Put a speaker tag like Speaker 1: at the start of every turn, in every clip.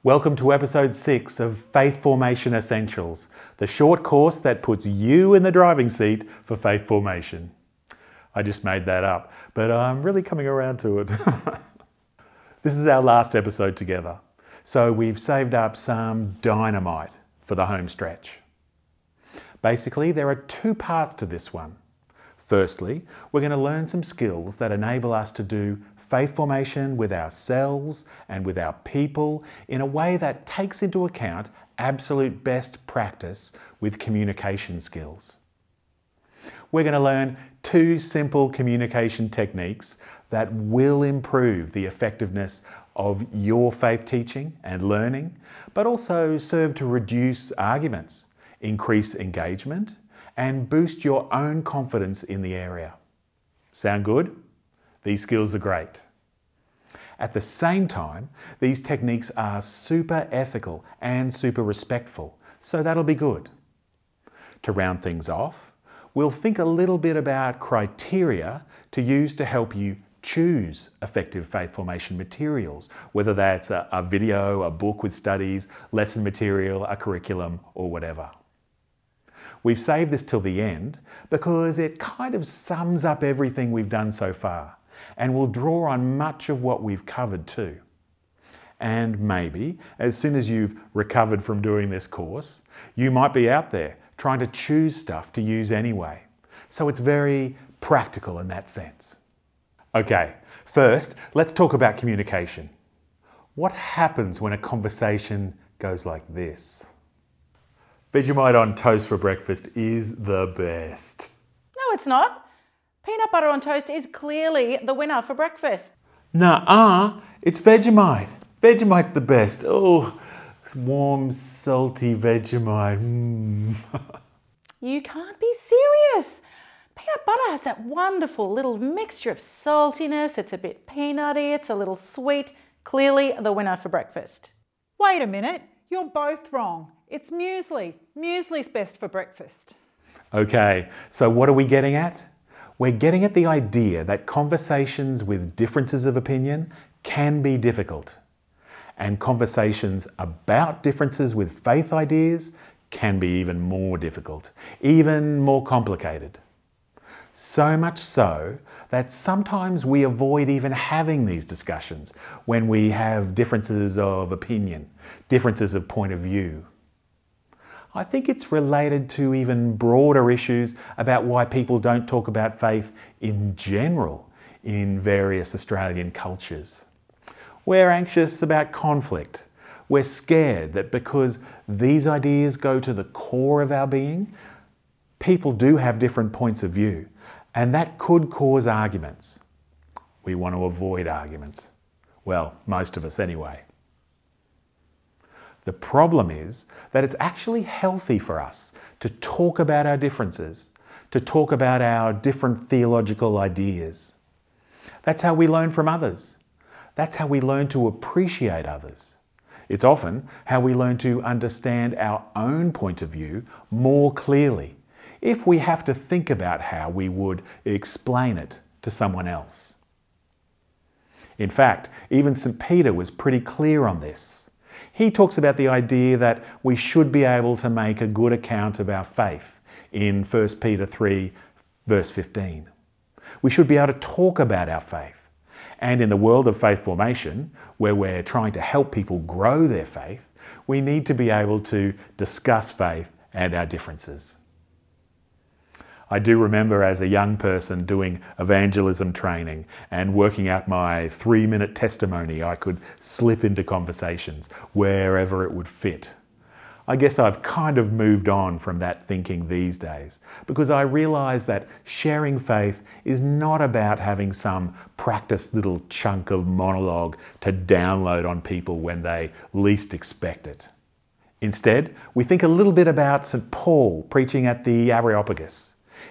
Speaker 1: Welcome to episode 6 of Faith Formation Essentials, the short course that puts you in the driving seat for faith formation. I just made that up, but I'm really coming around to it. This is our last episode together, so we've saved up some dynamite for the home stretch. Basically, there are two parts to this one. Firstly, we're going to learn some skills that enable us to do faith formation with ourselves and with our people in a way that takes into account absolute best practice with communication skills. We're going to learn two simple communication techniques that will improve the effectiveness of your faith teaching and learning, but also serve to reduce arguments, increase engagement, and boost your own confidence in the area. Sound good? These skills are great. At the same time, these techniques are super ethical and super respectful, so that'll be good. To round things off, we'll think a little bit about criteria to use to help you choose effective faith formation materials, whether that's a video, a book with studies, lesson material, a curriculum, or whatever. We've saved this till the end because it kind of sums up everything we've done so far and will draw on much of what we've covered too. And maybe, as soon as you've recovered from doing this course, you might be out there trying to choose stuff to use anyway. So it's very practical in that sense. Okay, first, let's talk about communication. What happens when a conversation goes like this? Vegemite on toast for breakfast is the best.
Speaker 2: No, it's not. Peanut butter on toast is clearly the winner for breakfast.
Speaker 1: Nuh-uh, it's Vegemite. Vegemite's the best. Oh, warm, salty Vegemite.
Speaker 2: You can't be serious. Peanut butter has that wonderful little mixture of saltiness. It's a bit peanutty, it's a little sweet. Clearly the winner for breakfast.
Speaker 3: Wait a minute, you're both wrong. It's muesli. Muesli's best for breakfast.
Speaker 1: Okay, so what are we getting at? We're getting at the idea that conversations with differences of opinion can be difficult, and conversations about differences with faith ideas can be even more difficult, even more complicated. So much so that sometimes we avoid even having these discussions when we have differences of opinion, differences of point of view. I think it's related to even broader issues about why people don't talk about faith in general in various Australian cultures. We're anxious about conflict. We're scared that because these ideas go to the core of our being, people do have different points of view, and that could cause arguments. We want to avoid arguments. Well, most of us anyway. The problem is that it's actually healthy for us to talk about our differences, to talk about our different theological ideas. That's how we learn from others. That's how we learn to appreciate others. It's often how we learn to understand our own point of view more clearly if we have to think about how we would explain it to someone else. In fact, even St. Peter was pretty clear on this. He talks about the idea that we should be able to make a good account of our faith in 1 Peter 3, verse 15. We should be able to talk about our faith. And in the world of faith formation, where we're trying to help people grow their faith, we need to be able to discuss faith and our differences. I do remember as a young person doing evangelism training and working out my 3-minute testimony I could slip into conversations wherever it would fit. I guess I've kind of moved on from that thinking these days because I realise that sharing faith is not about having some practiced little chunk of monologue to download on people when they least expect it. Instead, we think a little bit about St. Paul preaching at the Areopagus.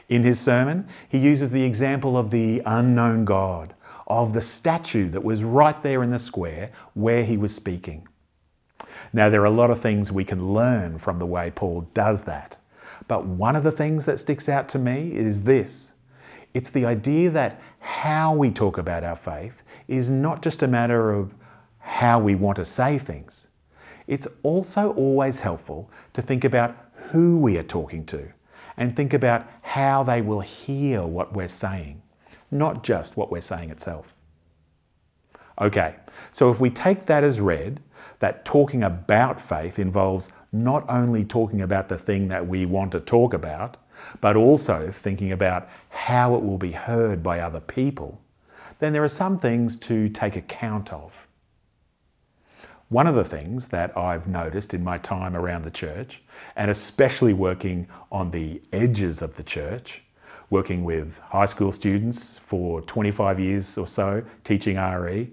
Speaker 1: In his sermon, he uses the example of the unknown God, of the statue that was right there in the square where he was speaking. Now, there are a lot of things we can learn from the way Paul does that, but one of the things that sticks out to me is this. It's the idea that how we talk about our faith is not just a matter of how we want to say things. it's also always helpful to think about who we are talking to and think about how they will hear what we're saying, not just what we're saying itself. Okay, so if we take that as read, that talking about faith involves not only talking about the thing that we want to talk about, but also thinking about how it will be heard by other people, then there are some things to take account of. One of the things that I've noticed in my time around the church, and especially working on the edges of the church, working with high school students for 25 years or so, teaching RE,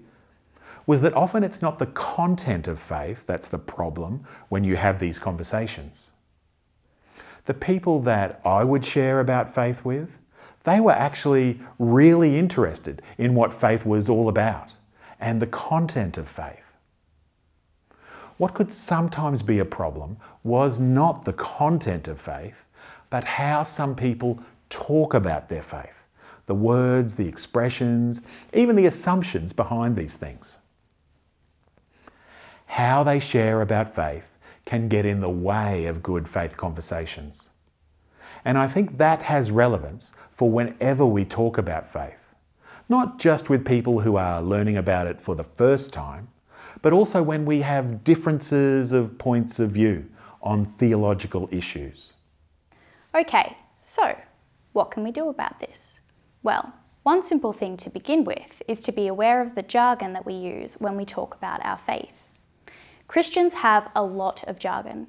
Speaker 1: was that often it's not the content of faith that's the problem when you have these conversations. The people that I would share about faith with, they were actually really interested in what faith was all about and the content of faith. What could sometimes be a problem was not the content of faith, but how some people talk about their faith, the words, the expressions, even the assumptions behind these things. How they share about faith can get in the way of good faith conversations. And I think that has relevance for whenever we talk about faith, not just with people who are learning about it for the first time, but also when we have differences of points of view on theological issues.
Speaker 4: Okay, so what can we do about this? Well, one simple thing to begin with is to be aware of the jargon that we use when we talk about our faith. Christians have a lot of jargon,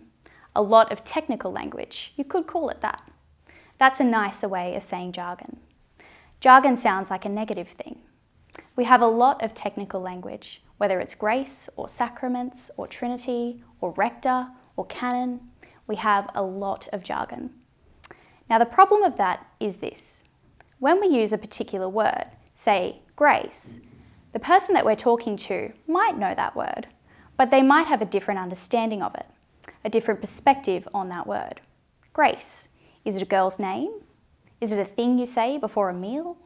Speaker 4: a lot of technical language, you could call it that. That's a nicer way of saying jargon. Jargon sounds like a negative thing. We have a lot of technical language, whether it's grace or sacraments or Trinity or rector or canon, we have a lot of jargon. Now the problem of that is this. When we use a particular word, say grace, the person that we're talking to might know that word, but they might have a different understanding of it, a different perspective on that word. Grace, is it a girl's name? Is it a thing you say before a meal?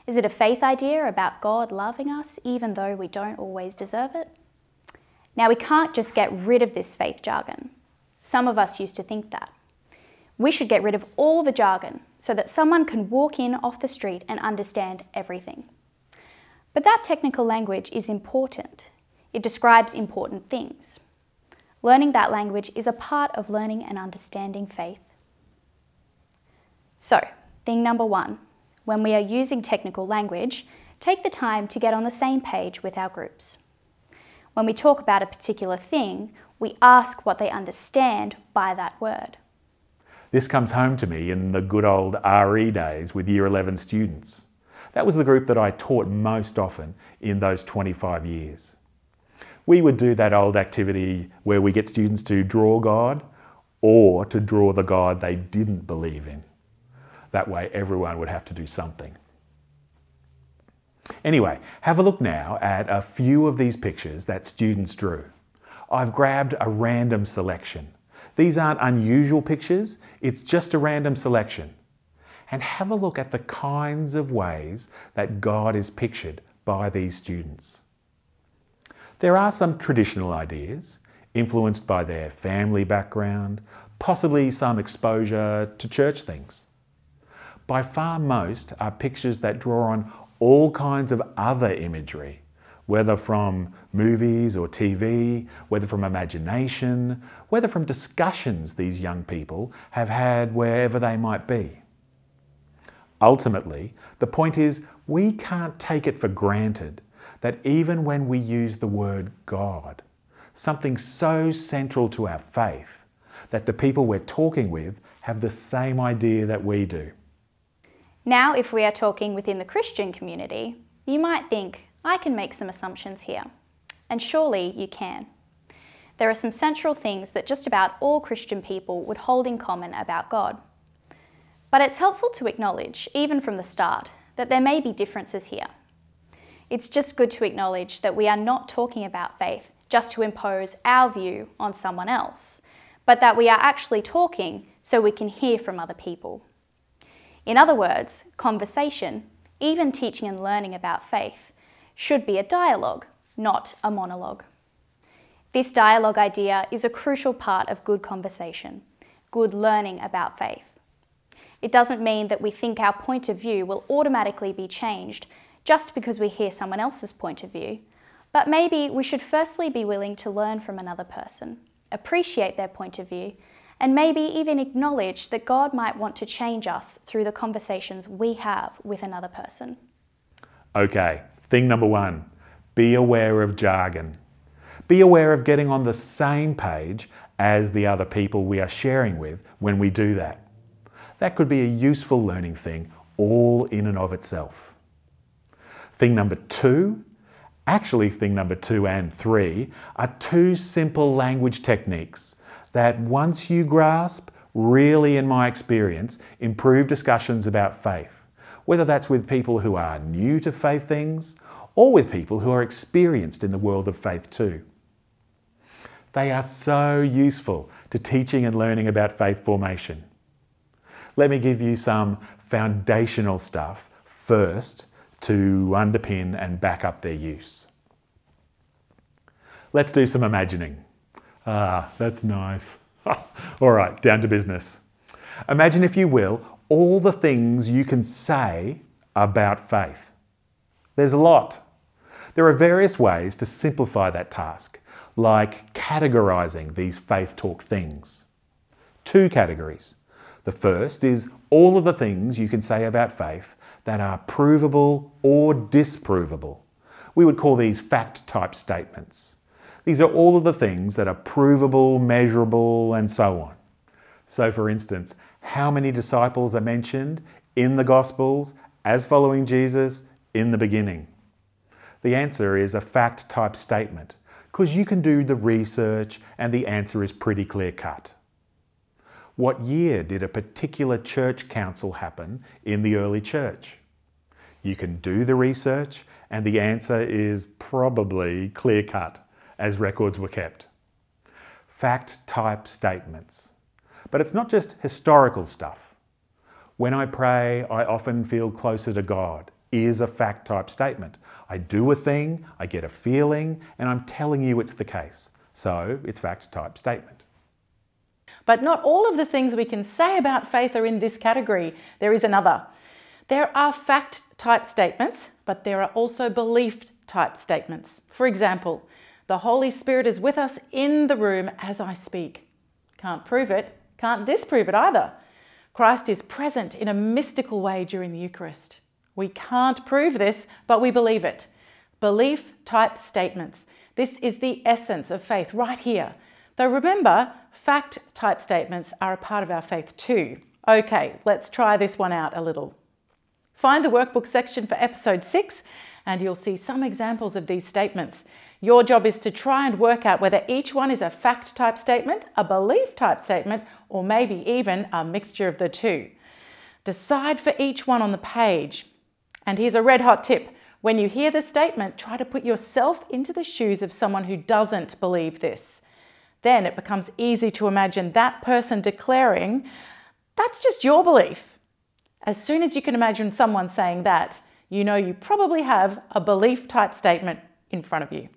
Speaker 4: Is it a faith idea about God loving us even though we don't always deserve it? Now we can't just get rid of this faith jargon. Some of us used to think that. We should get rid of all the jargon so that someone can walk in off the street and understand everything. But that technical language is important. It describes important things. Learning that language is a part of learning and understanding faith. So, thing number one, when we are using technical language, take the time to get on the same page with our groups. When we talk about a particular thing, we ask what they understand by that word.
Speaker 1: This comes home to me in the good old RE days with Year 11 students. That was the group that I taught most often in those 25 years. We would do that old activity where we get students to draw God or to draw the God they didn't believe in. That way everyone would have to do something. Anyway, have a look now at a few of these pictures that students drew. I've grabbed a random selection. These aren't unusual pictures, it's just a random selection. And have a look at the kinds of ways that God is pictured by these students. There are some traditional ideas, influenced by their family background, possibly some exposure to church things. By far most are pictures that draw on all kinds of other imagery, whether from movies or TV, whether from imagination, whether from discussions these young people have had wherever they might be. Ultimately, the point is we can't take it for granted that even when we use the word God, something so central to our faith, that the people we're talking with have the same idea that we do.
Speaker 4: Now, if we are talking within the Christian community, you might think, I can make some assumptions here. And surely you can. There are some central things that just about all Christian people would hold in common about God. But it's helpful to acknowledge, even from the start, that there may be differences here. It's just good to acknowledge that we are not talking about faith just to impose our view on someone else, but that we are actually talking so we can hear from other people. In other words, conversation, even teaching and learning about faith, should be a dialogue, not a monologue. This dialogue idea is a crucial part of good conversation, good learning about faith. It doesn't mean that we think our point of view will automatically be changed just because we hear someone else's point of view, but maybe we should firstly be willing to learn from another person, appreciate their point of view, and maybe even acknowledge that God might want to change us through the conversations we have with another person.
Speaker 1: Okay, thing number one, be aware of jargon. Be aware of getting on the same page as the other people we are sharing with when we do that. That could be a useful learning thing all in and of itself. Thing number two, actually thing number 2 and 3 are two simple language techniques that once you grasp, really in my experience, improve discussions about faith, whether that's with people who are new to faith things or with people who are experienced in the world of faith too. They are so useful to teaching and learning about faith formation. Let me give you some foundational stuff first to underpin and back up their use. Let's do some imagining. Ah, that's nice. All right, down to business. Imagine, if you will, all the things you can say about faith. There's a lot. There are various ways to simplify that task, like categorizing these faith talk things. 2 categories. The first is all of the things you can say about faith that are provable or disprovable. We would call these fact-type statements. These are all of the things that are provable, measurable, and so on. So for instance, how many disciples are mentioned in the Gospels as following Jesus in the beginning? The answer is a fact-type statement, because you can do the research and the answer is pretty clear-cut. What year did a particular church council happen in the early church? You can do the research and the answer is probably clear-cut, as records were kept. Fact-type statements. But it's not just historical stuff. When I pray, I often feel closer to God is a fact-type statement. I do a thing, I get a feeling, and I'm telling you it's the case. So it's fact-type statement.
Speaker 2: But not all of the things we can say about faith are in this category. There is another. There are fact-type statements, but there are also belief-type statements. For example, the Holy Spirit is with us in the room as I speak. Can't prove it, can't disprove it either. Christ is present in a mystical way during the Eucharist. We can't prove this, but we believe it. Belief-type statements. This is the essence of faith right here. Though remember, fact-type statements are a part of our faith too. Okay, let's try this one out a little. Find the workbook section for episode 6 and you'll see some examples of these statements. Your job is to try and work out whether each one is a fact-type statement, a belief-type statement, or maybe even a mixture of the two. Decide for each one on the page. And here's a red-hot tip. When you hear the statement, try to put yourself into the shoes of someone who doesn't believe this. Then it becomes easy to imagine that person declaring, that's just your belief. As soon as you can imagine someone saying that, you know you probably have a belief-type statement in front of you.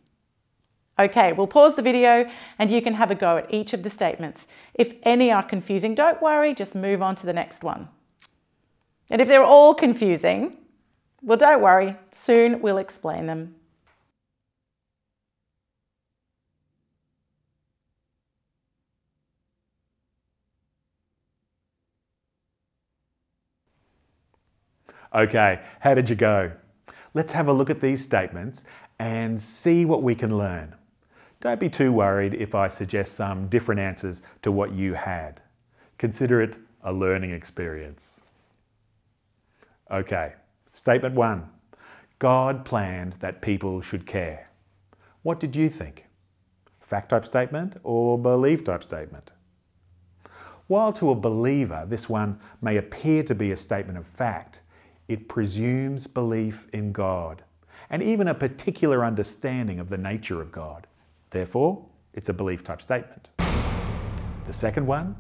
Speaker 2: Okay, we'll pause the video and you can have a go at each of the statements. If any are confusing, don't worry, just move on to the next one. And if they're all confusing, well, don't worry, soon we'll explain them.
Speaker 1: Okay, how did you go? Let's have a look at these statements and see what we can learn. Don't be too worried if I suggest some different answers to what you had. Consider it a learning experience. Okay, statement 1. God planned that people should care. What did you think? Fact-type statement or belief-type statement? While to a believer this one may appear to be a statement of fact, it presumes belief in God and even a particular understanding of the nature of God. Therefore, it's a belief-type statement. The second one,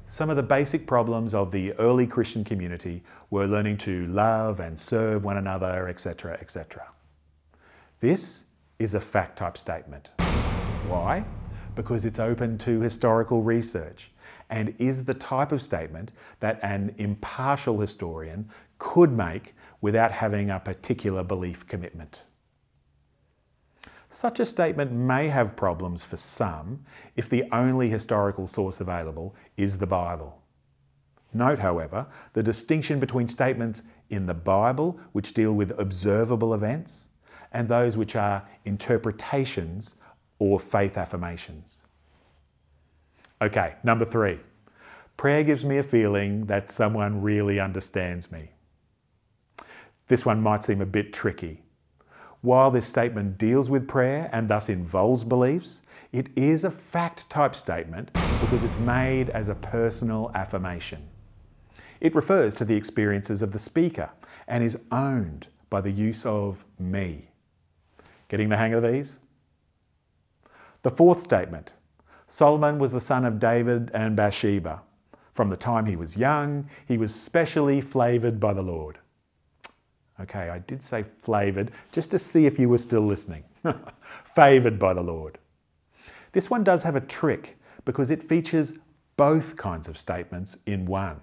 Speaker 1: some of the basic problems of the early Christian community were learning to love and serve one another, etc., etc. This is a fact-type statement. Why? Because it's open to historical research and is the type of statement that an impartial historian could make without having a particular belief commitment. Such a statement may have problems for some if the only historical source available is the Bible. Note, however, the distinction between statements in the Bible, which deal with observable events, and those which are interpretations or faith affirmations. Okay, number 3. Prayer gives me a feeling that someone really understands me. This one might seem a bit tricky. While this statement deals with prayer and thus involves beliefs, it is a fact-type statement because it's made as a personal affirmation. It refers to the experiences of the speaker and is owned by the use of me. Getting the hang of these? The 4th statement. Solomon was the son of David and Bathsheba. From the time he was young, he was specially favoured by the Lord. Okay, I did say favoured, just to see if you were still listening. Favoured by the Lord. This one does have a trick because it features both kinds of statements in one.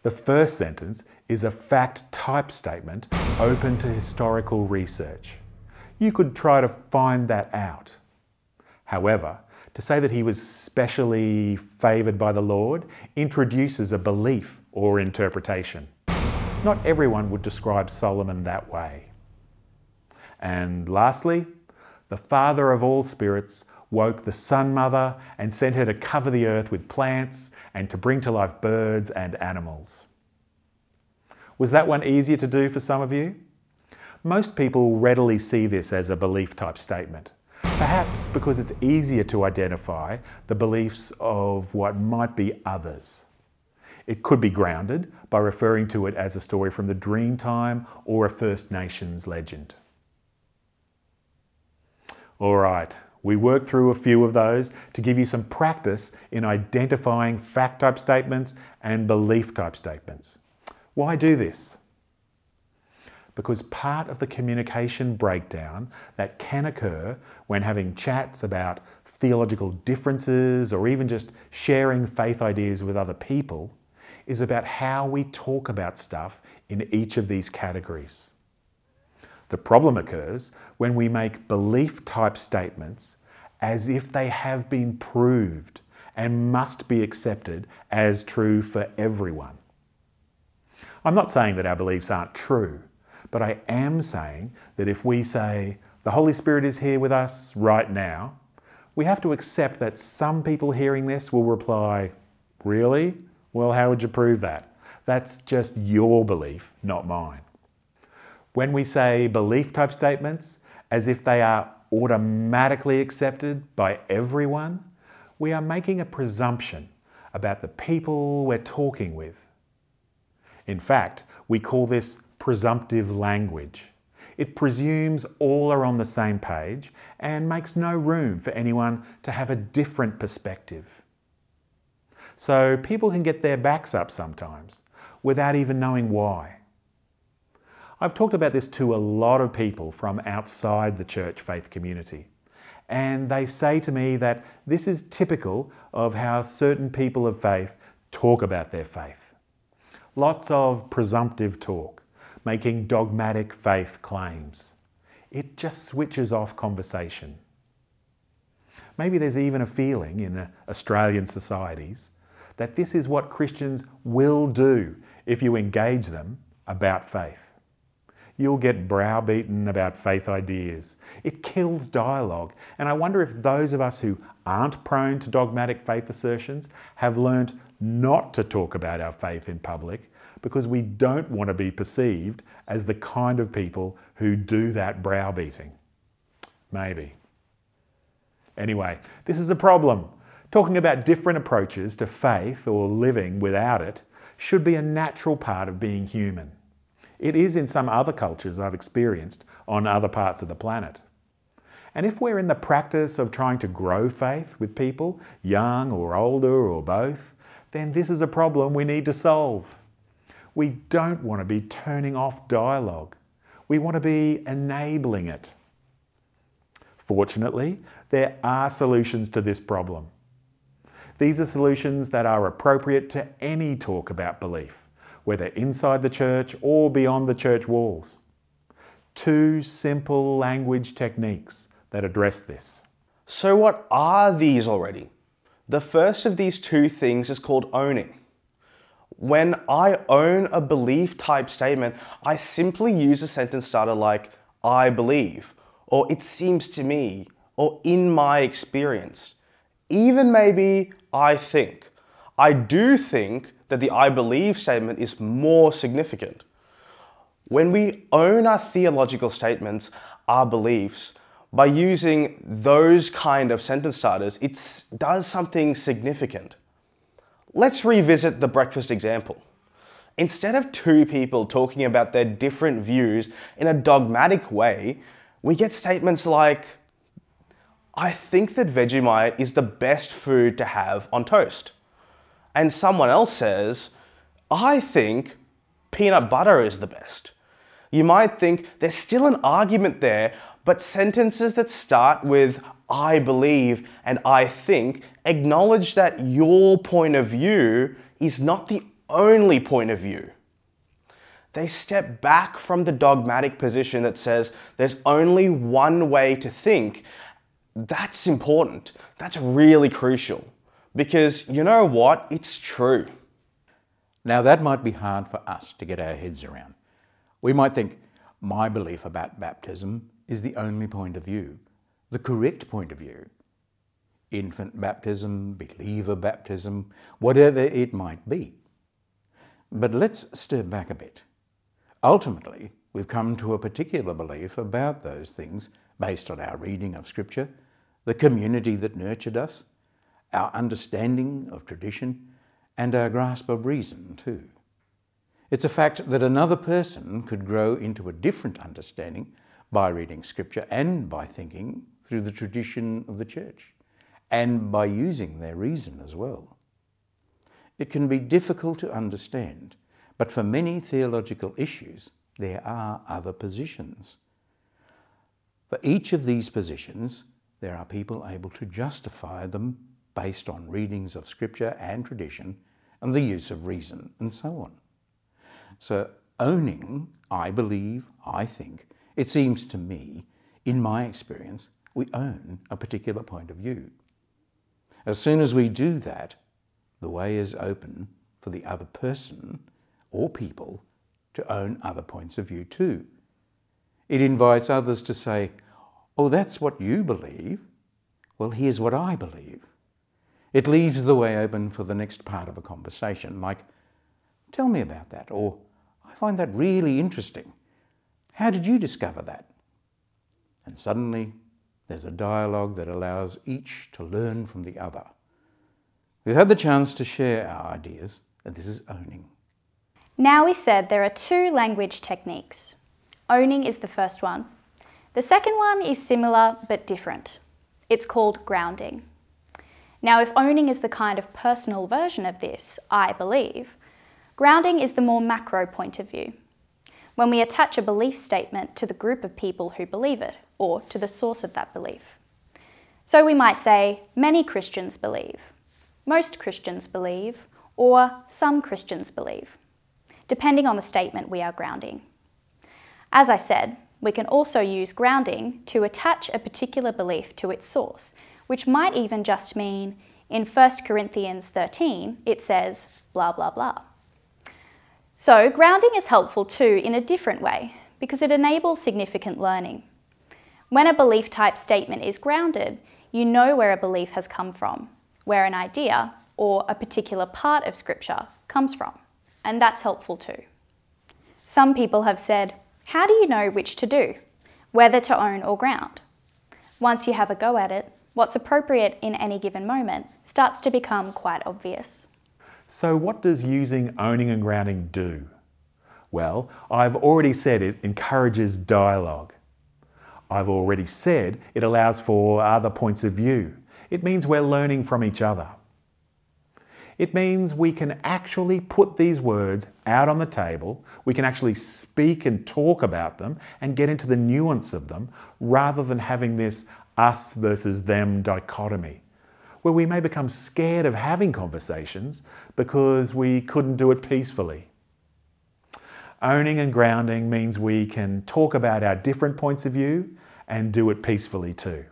Speaker 1: The first sentence is a fact-type statement open to historical research. You could try to find that out. However, to say that he was specially favoured by the Lord introduces a belief or interpretation. Not everyone would describe Solomon that way. And lastly, the Father of all spirits woke the Sun Mother and sent her to cover the earth with plants and to bring to life birds and animals. Was that one easier to do for some of you? Most people readily see this as a belief-type statement, perhaps because it's easier to identify the beliefs of what might be others. It could be grounded by referring to it as a story from the Dreamtime or a First Nations legend. All right, we worked through a few of those to give you some practice in identifying fact-type statements and belief-type statements. Why do this? Because part of the communication breakdown that can occur when having chats about theological differences or even just sharing faith ideas with other people is about how we talk about stuff in each of these categories. The problem occurs when we make belief-type statements as if they have been proved and must be accepted as true for everyone. I'm not saying that our beliefs aren't true, but I am saying that if we say, the Holy Spirit is here with us right now, we have to accept that some people hearing this will reply, really? Well, how would you prove that? That's just your belief, not mine. When we say belief-type statements as if they are automatically accepted by everyone, we are making a presumption about the people we're talking with. In fact, we call this presumptive language. It presumes all are on the same page and makes no room for anyone to have a different perspective. So people can get their backs up sometimes without even knowing why. I've talked about this to a lot of people from outside the church faith community, and they say to me that this is typical of how certain people of faith talk about their faith. Lots of presumptive talk, making dogmatic faith claims. It just switches off conversation. Maybe there's even a feeling in Australian societies that this is what Christians will do if you engage them about faith. You'll get browbeaten about faith ideas. It kills dialogue, and I wonder if those of us who aren't prone to dogmatic faith assertions have learnt not to talk about our faith in public because we don't want to be perceived as the kind of people who do that browbeating. Maybe. Anyway, this is a problem. Talking about different approaches to faith or living without it should be a natural part of being human. It is in some other cultures I've experienced on other parts of the planet. And if we're in the practice of trying to grow faith with people, young or older or both, then this is a problem we need to solve. We don't want to be turning off dialogue. We want to be enabling it. Fortunately, there are solutions to this problem. These are solutions that are appropriate to any talk about belief, whether inside the church or beyond the church walls. 2 simple language techniques that address this.
Speaker 5: So what are these already? The first of these 2 things is called owning. When I own a belief type statement, I simply use a sentence starter like I believe, or it seems to me, or in my experience. Even maybe I think. I do think that the I believe statement is more significant. When we own our theological statements, our beliefs, by using those kind of sentence starters, it does something significant. Let's revisit the breakfast example. Instead of 2 people talking about their different views in a dogmatic way, we get statements like, I think that Vegemite is the best food to have on toast. And someone else says, I think peanut butter is the best. You might think there's still an argument there, but sentences that start with I believe and I think acknowledge that your point of view is not the only point of view. They step back from the dogmatic position that says there's only one way to think. That's important. That's really crucial. Because you know what? It's true.
Speaker 6: Now that might be hard for us to get our heads around. We might think, my belief about baptism is the only point of view, the correct point of view. Infant baptism, believer baptism, whatever it might be. But let's step back a bit. Ultimately, we've come to a particular belief about those things based on our reading of Scripture, the community that nurtured us, our understanding of tradition, and our grasp of reason too. It's a fact that another person could grow into a different understanding by reading Scripture and by thinking through the tradition of the church, and by using their reason as well. It can be difficult to understand, but for many theological issues, there are other positions. For each of these positions, there are people able to justify them based on readings of Scripture and tradition and the use of reason and so on. So owning, I believe, I think, it seems to me, in my experience, we own a particular point of view. As soon as we do that, the way is open for the other person or people to own other points of view too. It invites others to say, oh, that's what you believe. Well, here's what I believe. It leaves the way open for the next part of a conversation, like, tell me about that, or I find that really interesting. How did you discover that? And suddenly, there's a dialogue that allows each to learn from the other. We've had the chance to share our ideas, and this is owning.
Speaker 4: Now we said there are 2 language techniques. Owning is the first one. The second one is similar but different. It's called grounding. Now, if owning is the kind of personal version of this, I believe, grounding is the more macro point of view, when we attach a belief statement to the group of people who believe it, or to the source of that belief. So we might say, many Christians believe, most Christians believe, or some Christians believe, depending on the statement we are grounding. As I said, we can also use grounding to attach a particular belief to its source, which might even just mean, in 1 Corinthians 13, it says, blah, blah, blah. So grounding is helpful too in a different way, because it enables significant learning. When a belief type statement is grounded, you know where a belief has come from, where an idea or a particular part of Scripture comes from, and that's helpful too. Some people have said, how do you know which to do, whether to own or ground? Once you have a go at it, what's appropriate in any given moment starts to become quite obvious.
Speaker 1: So what does using owning and grounding do? Well, I've already said it encourages dialogue. I've already said it allows for other points of view. It means we're learning from each other. It means we can actually put these words out on the table, we can actually speak and talk about them and get into the nuance of them, rather than having this us versus them dichotomy, where we may become scared of having conversations because we couldn't do it peacefully. Owning and grounding means we can talk about our different points of view and do it peacefully too.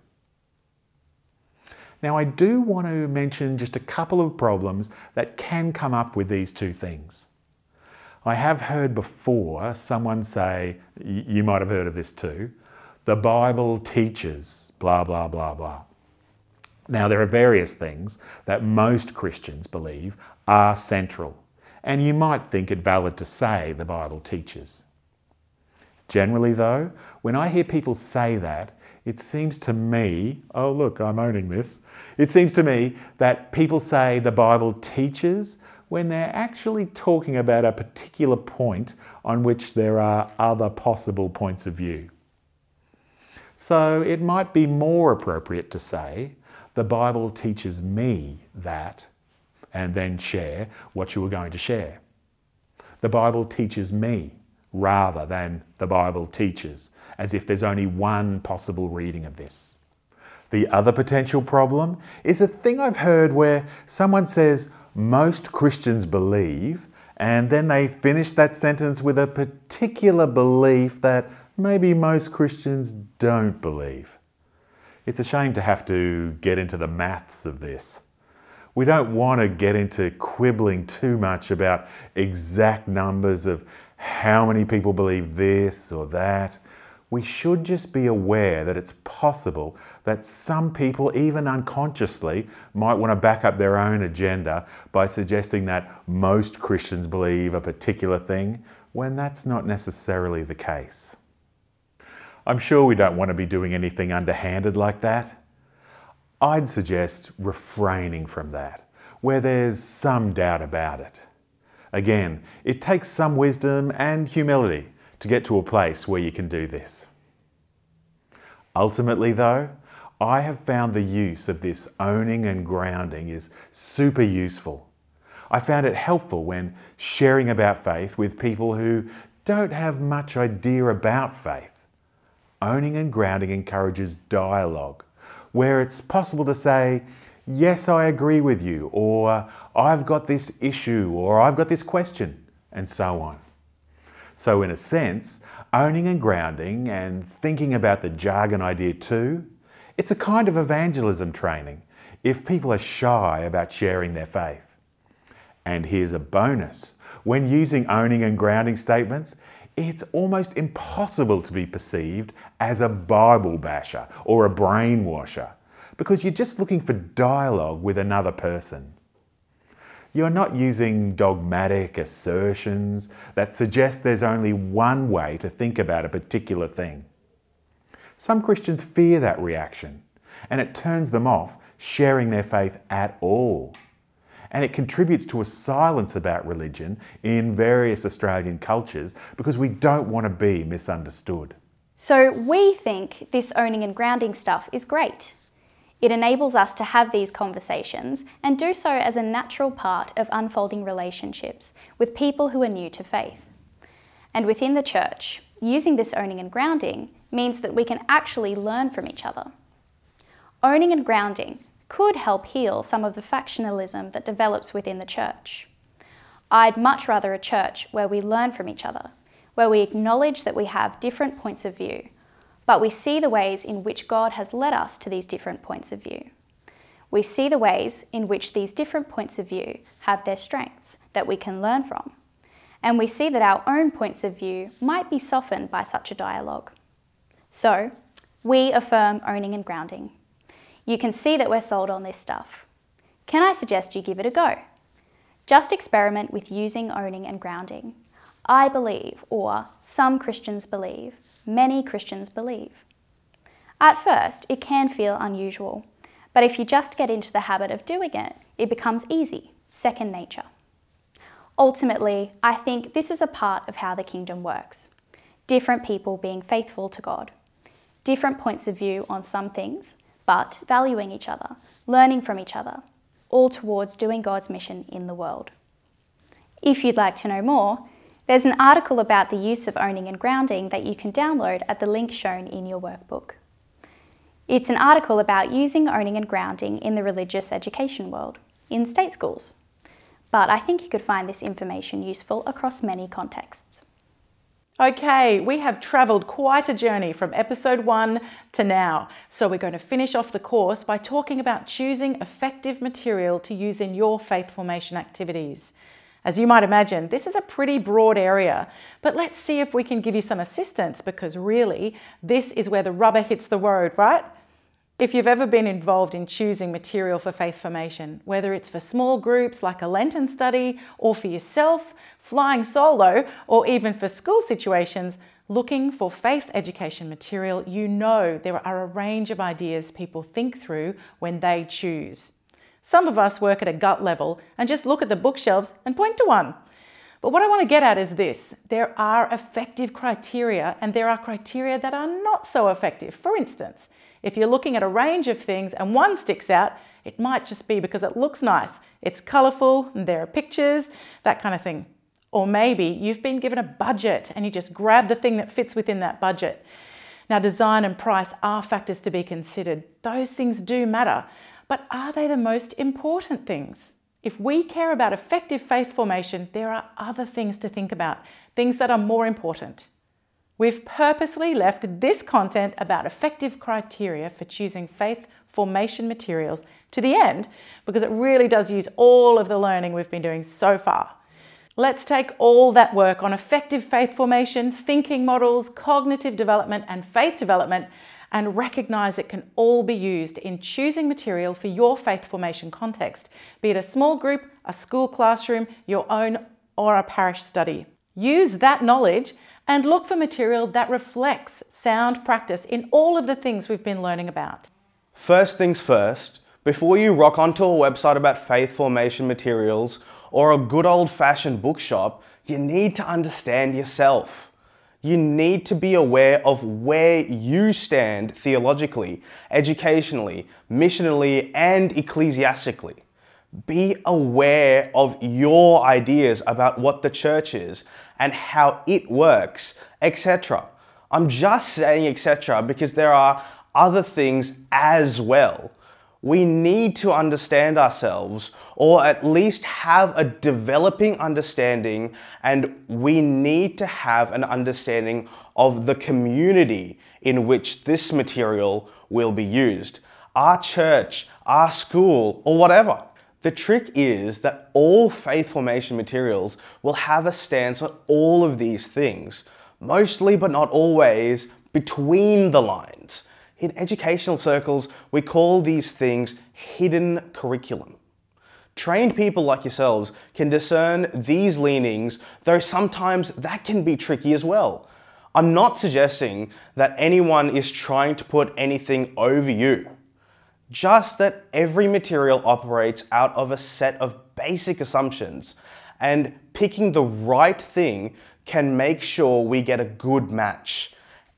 Speaker 1: Now, I do want to mention just a couple of problems that can come up with these two things. I have heard before someone say, you might have heard of this too, the Bible teaches blah, blah, blah, blah. Now, there are various things that most Christians believe are central, and you might think it valid to say the Bible teaches. Generally though, when I hear people say that, it seems to me, oh look, I'm owning this. It seems to me that people say the Bible teaches when they're actually talking about a particular point on which there are other possible points of view. So it might be more appropriate to say, the Bible teaches me that, and then share what you were going to share. The Bible teaches me, rather than the Bible teaches, as if there's only one possible reading of this. The other potential problem is a thing I've heard where someone says, most Christians believe, and then they finish that sentence with a particular belief that maybe most Christians don't believe. It's a shame to have to get into the maths of this. We don't want to get into quibbling too much about exact numbers of how many people believe this or that. We should just be aware that it's possible that some people, even unconsciously, might want to back up their own agenda by suggesting that most Christians believe a particular thing, when that's not necessarily the case. I'm sure we don't want to be doing anything underhanded like that. I'd suggest refraining from that, where there's some doubt about it. Again, it takes some wisdom and humility to get to a place where you can do this. Ultimately though, I have found the use of this owning and grounding is super useful. I found it helpful when sharing about faith with people who don't have much idea about faith. Owning and grounding encourages dialogue, where it's possible to say, yes, I agree with you, or I've got this issue, or I've got this question, and so on. So in a sense, owning and grounding and thinking about the jargon idea too, it's a kind of evangelism training if people are shy about sharing their faith. And here's a bonus. When using owning and grounding statements, it's almost impossible to be perceived as a Bible basher or a brainwasher, because you're just looking for dialogue with another person. You're not using dogmatic assertions that suggest there's only one way to think about a particular thing. Some Christians fear that reaction, and it turns them off sharing their faith at all. And it contributes to a silence about religion in various Australian cultures because we don't want to be misunderstood.
Speaker 4: So we think this owning and grounding stuff is great. It enables us to have these conversations and do so as a natural part of unfolding relationships with people who are new to faith. And within the church, using this owning and grounding means that we can actually learn from each other. Owning and grounding could help heal some of the factionalism that develops within the church. I'd much rather a church where we learn from each other, where we acknowledge that we have different points of view, but we see the ways in which God has led us to these different points of view. We see the ways in which these different points of view have their strengths that we can learn from, and we see that our own points of view might be softened by such a dialogue. So, we affirm owning and grounding. You can see that we're sold on this stuff. Can I suggest you give it a go? Just experiment with using owning and grounding. I believe, or some Christians believe, many Christians believe. At first, it can feel unusual, but if you just get into the habit of doing it, it becomes easy, second nature. Ultimately, I think this is a part of how the kingdom works. Different people being faithful to God. Different points of view on some things, but valuing each other, learning from each other, all towards doing God's mission in the world. If you'd like to know more, there's an article about the use of owning and grounding that you can download at the link shown in your workbook. It's an article about using, owning and grounding in the religious education world, in state schools. But I think you could find this information useful across many contexts.
Speaker 2: Okay, we have travelled quite a journey from episode 1 to now. So we're going to finish off the course by talking about choosing effective material to use in your faith formation activities. As you might imagine, this is a pretty broad area, but let's see if we can give you some assistance, because really, this is where the rubber hits the road, right? If you've ever been involved in choosing material for faith formation, whether it's for small groups like a Lenten study, or for yourself, flying solo, or even for school situations, looking for faith education material, you know there are a range of ideas people think through when they choose. Some of us work at a gut level and just look at the bookshelves and point to one. But what I want to get at is this: there are effective criteria and there are criteria that are not so effective. For instance, if you're looking at a range of things and one sticks out, it might just be because it looks nice. It's colourful and there are pictures, that kind of thing. Or maybe you've been given a budget and you just grab the thing that fits within that budget. Now, design and price are factors to be considered. Those things do matter, but are they the most important things? If we care about effective faith formation, there are other things to think about, things that are more important. We've purposely left this content about effective criteria for choosing faith formation materials to the end, because it really does use all of the learning we've been doing so far. Let's take all that work on effective faith formation, thinking models, cognitive development and faith development, and recognise it can all be used in choosing material for your faith formation context, be it a small group, a school classroom, your own, or a parish study. Use that knowledge and look for material that reflects sound practice in all of the things we've been learning about.
Speaker 5: First things first, before you rock onto a website about faith formation materials or a good old-fashioned bookshop, you need to understand yourself. You need to be aware of where you stand theologically, educationally, missionally, and ecclesiastically. Be aware of your ideas about what the church is and how it works, etc. I'm just saying etc. because there are other things as well. We need to understand ourselves, or at least have a developing understanding, and we need to have an understanding of the community in which this material will be used. Our church, our school, or whatever. The trick is that all faith formation materials will have a stance on all of these things, mostly but not always between the lines. In educational circles, we call these things hidden curriculum. Trained people like yourselves can discern these leanings, though sometimes that can be tricky as well. I'm not suggesting that anyone is trying to put anything over you. Just that every material operates out of a set of basic assumptions, and picking the right thing can make sure we get a good match.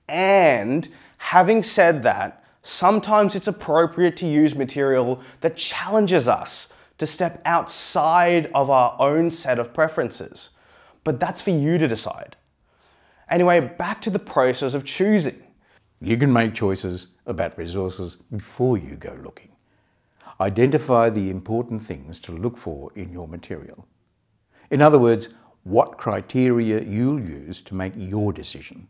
Speaker 5: And having said that, sometimes it's appropriate to use material that challenges us to step outside of our own set of preferences. But that's for you to decide. Anyway, back to the process of choosing.
Speaker 6: You can make choices about resources before you go looking. Identify the important things to look for in your material. In other words, what criteria you'll use to make your decision.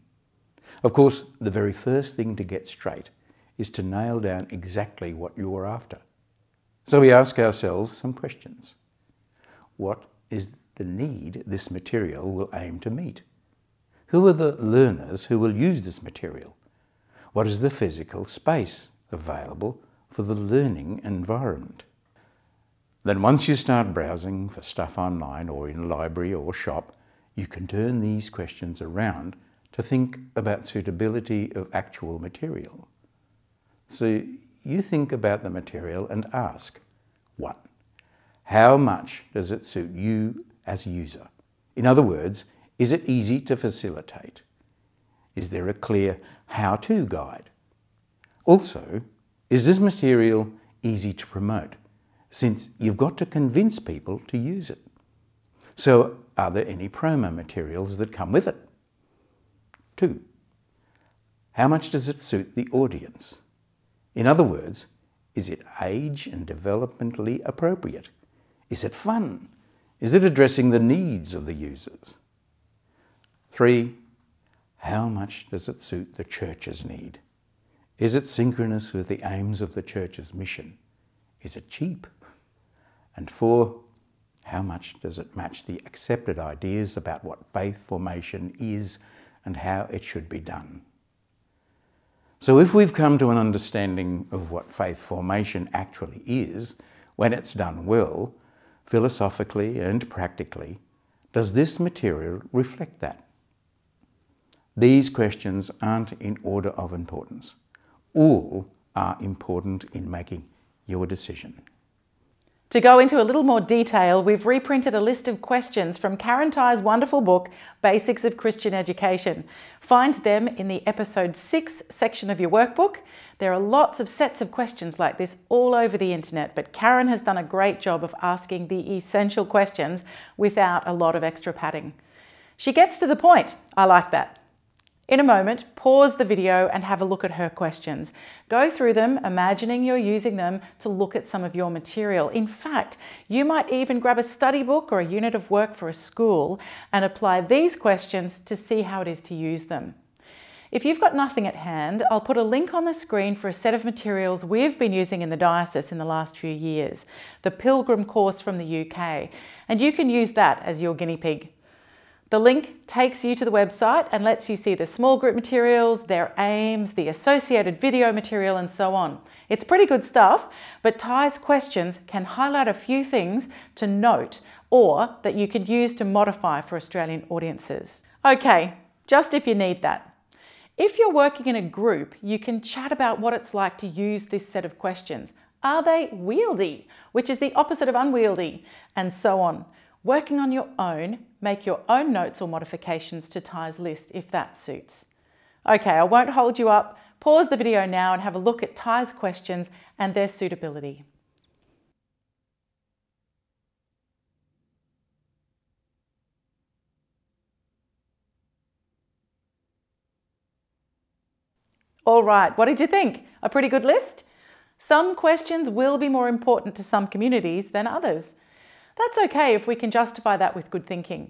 Speaker 6: Of course, the very first thing to get straight is to nail down exactly what you're after. So we ask ourselves some questions. What is the need this material will aim to meet? Who are the learners who will use this material? What is the physical space available for the learning environment? Then once you start browsing for stuff online or in a library or shop, you can turn these questions around to think about suitability of actual material. So you think about the material and ask, 1. How much does it suit you as a user? In other words, is it easy to facilitate? Is there a clear how-to guide? Also, is this material easy to promote, since you've got to convince people to use it? So, are there any promo materials that come with it? 2. How much does it suit the audience? In other words, is it age and developmentally appropriate? Is it fun? Is it addressing the needs of the users? 3, how much does it suit the church's need? Is it synchronous with the aims of the church's mission? Is it cheap? And 4, how much does it match the accepted ideas about what faith formation is and how it should be done? So if we've come to an understanding of what faith formation actually is, when it's done well, philosophically and practically, does this material reflect that? These questions aren't in order of importance. All are important in making your decision.
Speaker 2: To go into a little more detail, we've reprinted a list of questions from Karen Tighe's wonderful book, Basics of Christian Education. Find them in the episode 6 section of your workbook. There are lots of sets of questions like this all over the internet, but Karen has done a great job of asking the essential questions without a lot of extra padding. She gets to the point. I like that. In a moment, pause the video and have a look at her questions. Go through them, imagining you're using them to look at some of your material. In fact, you might even grab a study book or a unit of work for a school and apply these questions to see how it is to use them. If you've got nothing at hand, I'll put a link on the screen for a set of materials we've been using in the diocese in the last few years, the Pilgrim course from the UK, and you can use that as your guinea pig. The link takes you to the website and lets you see the small group materials, their aims, the associated video material, and so on. It's pretty good stuff, but Tighe's questions can highlight a few things to note or that you could use to modify for Australian audiences. Okay, just if you need that. If you're working in a group, you can chat about what it's like to use this set of questions. Are they wieldy, which is the opposite of unwieldy, and so on. Working on your own, make your own notes or modifications to Tighe's list if that suits. Okay, I won't hold you up. Pause the video now and have a look at Tighe's questions and their suitability. All right, what did you think? A pretty good list? Some questions will be more important to some communities than others. That's okay if we can justify that with good thinking.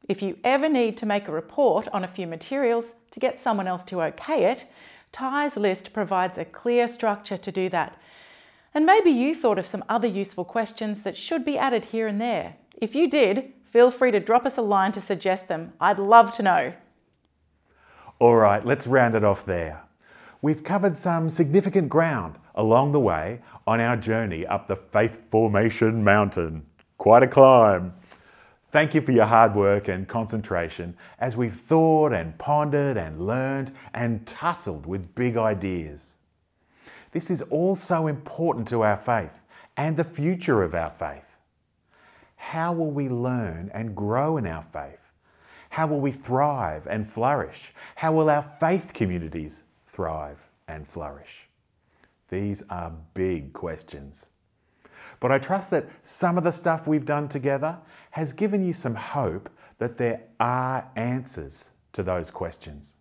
Speaker 2: If you ever need to make a report on a few materials to get someone else to okay it, Tighe's list provides a clear structure to do that. And maybe you thought of some other useful questions that should be added here and there. If you did, feel free to drop us a line to suggest them. I'd love to know.
Speaker 1: All right, let's round it off there. We've covered some significant ground along the way on our journey up the faith formation mountain. Quite a climb. Thank you for your hard work and concentration as we've thought and pondered and learned and tussled with big ideas. This is all so important to our faith and the future of our faith. How will we learn and grow in our faith? How will we thrive and flourish? How will our faith communities thrive and flourish? These are big questions. But I trust that some of the stuff we've done together has given you some hope that there are answers to those questions.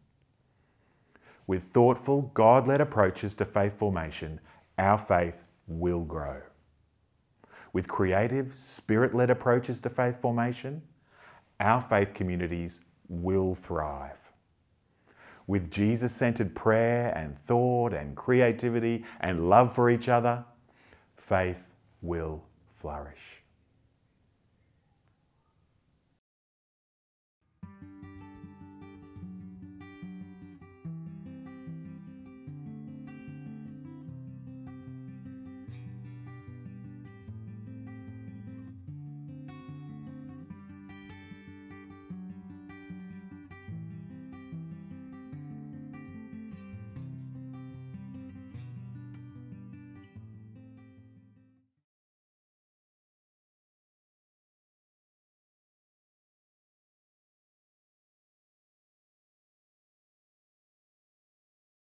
Speaker 1: With thoughtful, God-led approaches to faith formation, our faith will grow. With creative, Spirit-led approaches to faith formation, our faith communities will thrive. With Jesus-centered prayer and thought and creativity and love for each other, faith will flourish.